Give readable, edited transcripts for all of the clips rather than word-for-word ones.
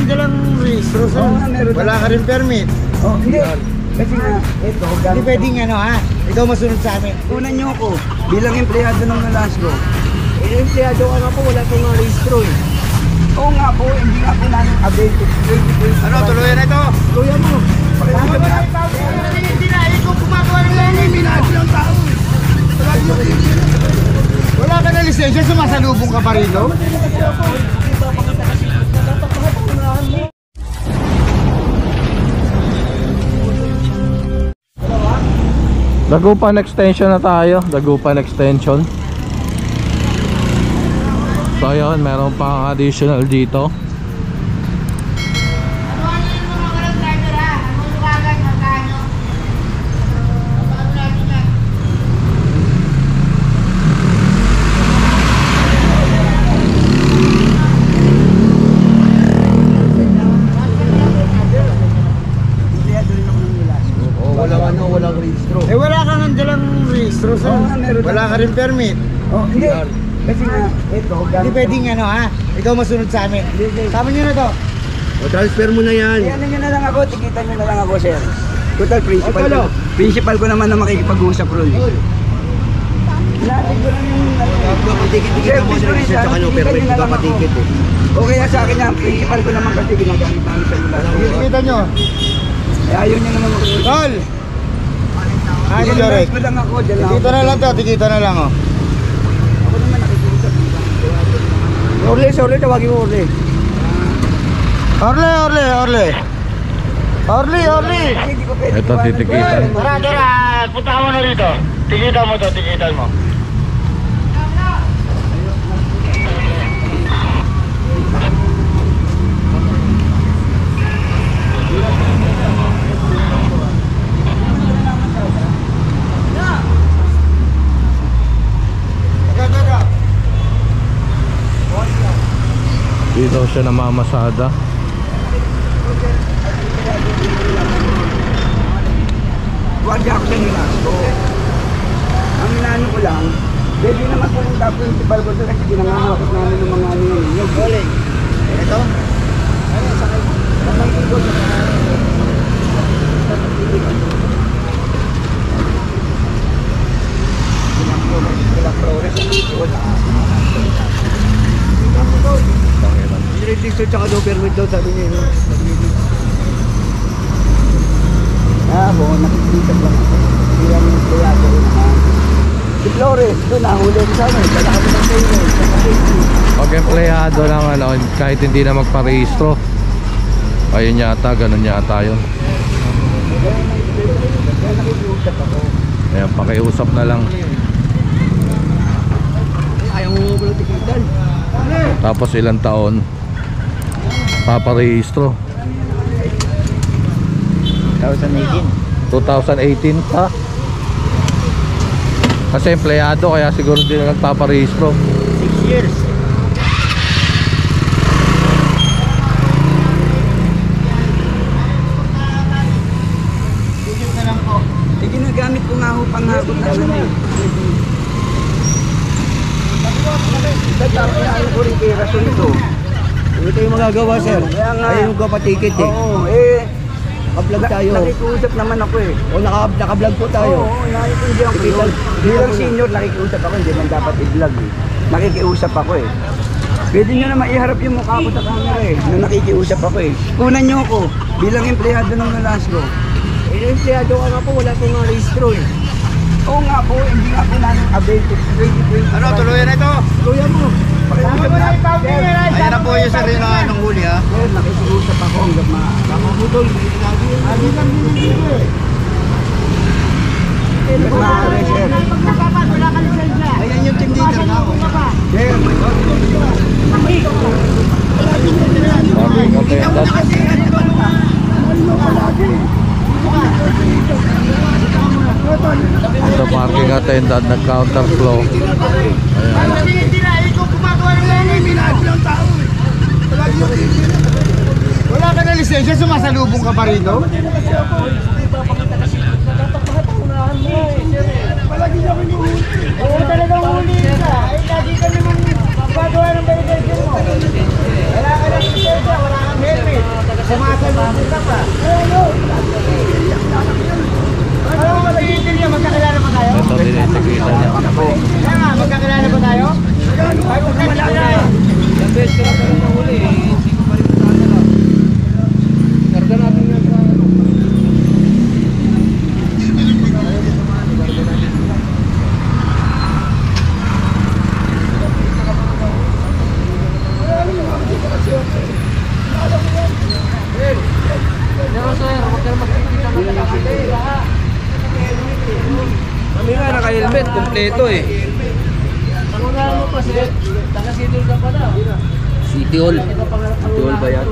kang dalang registro, sir. Wala ka rin permit. Oh, hindi. Kasi nga, ito, Hindi pwedeng ano ha. Ikaw masunod sa amin. Unan nyo ako, bilang empleyado ng Nolasco. Empleyado ka nga po, wala kang registro eh. Oo nga po, hindi nga po namin updated. Ano, tuluyan na ito? Tuluyan mo. Hindi na, ikaw gumagawa ng lalim. Minado ng tao. Wala ka na lisensya, sumasalubong ka pa rito? Dagupan extension na tayo. Dagupan extension. So ayun, meron pang additional dito. Walang registro. Eh wala kang dalang registro, sir. Wala ka rin permit. Oh, hindi. Kasi nga, ito, Hindi pwedeng ano ha. Ikaw masunod sa amin. Tama nyo na to. O transfer mo na yan. Ano nyo na lang ako, tikitan nyo na lang ako, sir. Total principal Otolo. Principal ko naman na makikipag-usap ron. Natin ko lang yung... Patikit-tikit mo sa register tsaka no permit. Di ba patikit eh. Okay nga sa akin yan, principal ko naman kasi ginagamit namin sa mula. Kita nyo. Eh, ayaw nyo naman mag- Tol! Ay, Jorek. ko lang ako, dyan lang Tikita na lang to, tikita na lang oh. Ako naman nakikiusap. Orle, tawagin mo Orle. Orle. Hindi ko pwede. Ito titikitan. Tara, punta mo na rito. Tikitan mo to, tikitan mo. Dito siya namamasada. Huwag ako sa nila. So, ang inaano ko lang, pwede naman po yung top principal ko doon kasi ginangangakot namin ng mga ano yun. Yung galing. Ito? Register tsaka no permit daw sabi niya. Oo, nakikita lang ako. Hindi lang yung kuyado ko naman. Si Flores, doon nahuli ko sa amin. Dala kami ng trailer, sa safety. Pag empleyado ng ano, kahit hindi na magparehistro. Ayun yata, ganun yata yun. Kaya nakikiusap ako. Ayan, pakiusap na lang. Ayaw mo ko lang tikitan. Tapos ilang taon paparehistro. 2018 pa. Kasi empleyado kaya siguro hindi na nagpaparehistro. 6 years. Sigit na lang po. Eh, ginagamit ko nga ho panghagod na ano eh. Tapos ayaw ko rin kaya rason ito. Ito yung magagawa sir. Kaya nga. Ayaw ko patikit eh. Oo, eh. Naka-vlog tayo. Nakikiusap naman ako eh. O naka-vlog po tayo. Oo, nakikiusap ako. Bilang senior, nakikiusap ako. Hindi man dapat i-vlog eh. Nakikiusap ako eh. Pwede nyo na maiharap yung mukha ko sa camera eh. Na nakikiusap ako eh. Kunan nyo ako. Bilang empleyado ng Nolasco. Empleyado ka nga po, wala kang registro eh. Oo nga po, hindi nga po namin updated. Ano, tuluyan na ito? Tuluyan mo. Pakiusap na. Ayan na po yung sarili ng huli ha. Sir, nakikiusap ako hanggang Makakutol. Adi lang din dito eh. sir. Wala ka lisensya. Ayan yung team leader na ako. Sir, Parking attendant. Ito parking attendant na counter flow. Ayan. Hindi na, ikaw gumagawa ng lalim. Wala ka na lisensya, sumasalubong ka pa rito? Oo, talagang huli ka. Ay, lagi ka naman gagawa ng verification mo. Wala ka na lisensya, wala kang helmet. Sumasagot ka pa. Ano mo mag-iintil niya? Magkakilala pa tayo? Ito din yung tikita niya. Kaya nga, magkakilala pa tayo? Ay, kung malala. Yung best ko na pero mahuli eh. Hindi ko pa rin matala. Karga natin nga sa ano. Kami nga naka-helmet, kompleto eh. City Hall. City Hall ba yan?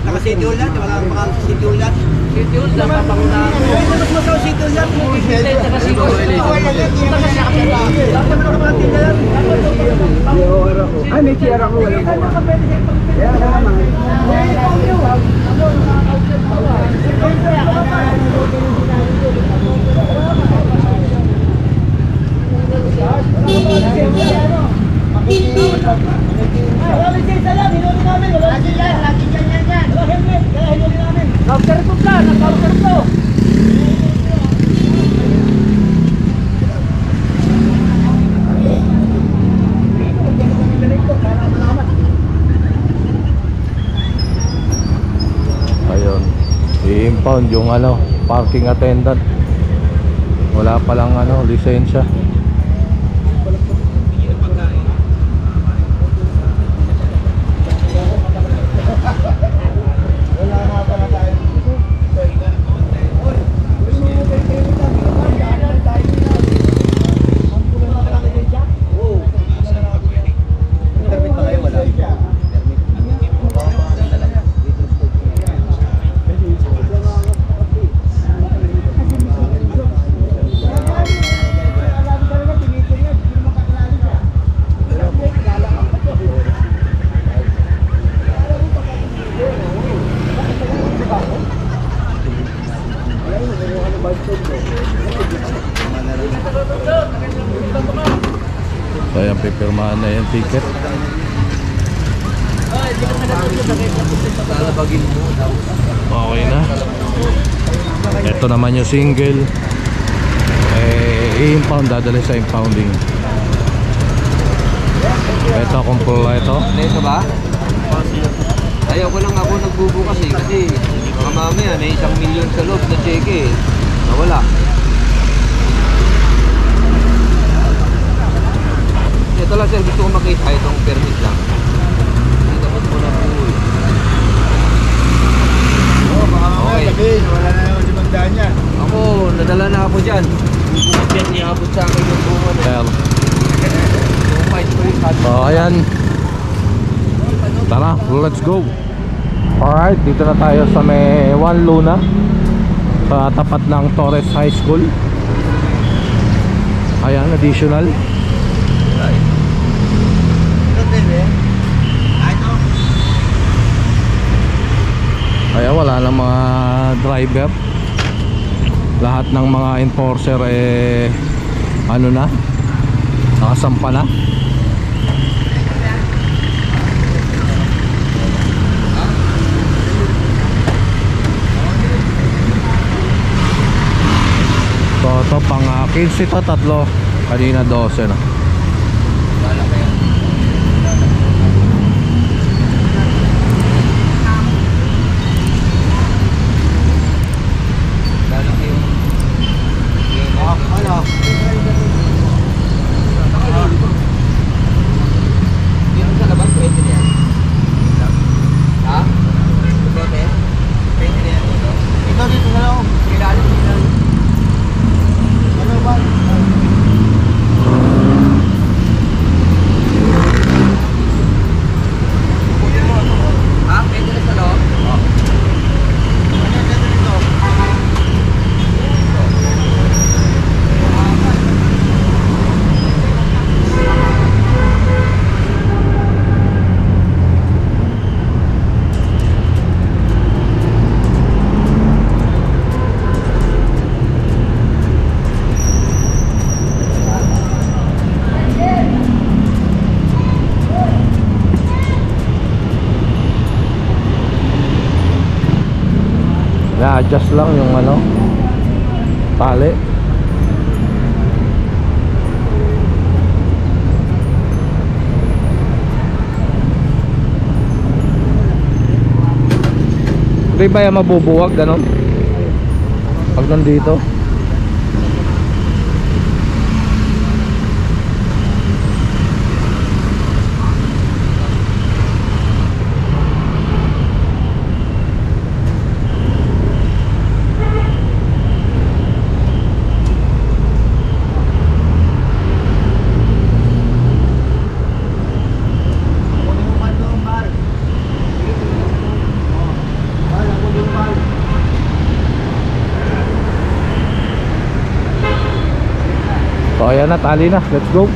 Naka-City Hall yan? Wala kang maka-City Hall yan? City Hall lang papakunahan mo. Mas masama City Hall yan? Naka-City Hall yan? Ay, may CR ako. Walang po. Kaya naman. Ayun, i-impound yung ano, parking attendant. Wala palang ano, lisensya. So ayan, pipirmahan na yung ticket. Okay na. Ito naman yung single. I-impound, dadali sa impounding. Ito, kompleto. Ito ba? Ayaw ko lang ako nagbubukas eh. Kasi baka mamaya may 1 milyon sa loob na cheque eh. Nawala. Ito lang sir, gusto ko makita itong permit lang. Tapos mo na po eh. Okay. Wala na naman si Magdaan niya. Ako, nadala na ako dyan. Bubukas yan, iabot sa akin yung bunga na. Well, Yung fight ko yung cut. so ayan. Tara, let's go. Alright, dito na tayo sa may Juan Luna, sa tapat ng Torres High School. Ayan, additional. Ayan, wala ng mga driver. Lahat ng mga enforcer ano na, nakasampa na. So ito pang 15 to, tatlo. Kanina 12 na. Dito sa labas, pwede na yan. Ha? Pwede? Pwede na yan. Ito dito na lang. Kailangan. Ano ba? i-adjust lang yung ano, tali. Di ba yung mabubuwag ganon pag nandito? So ayan na, tali na, let's go.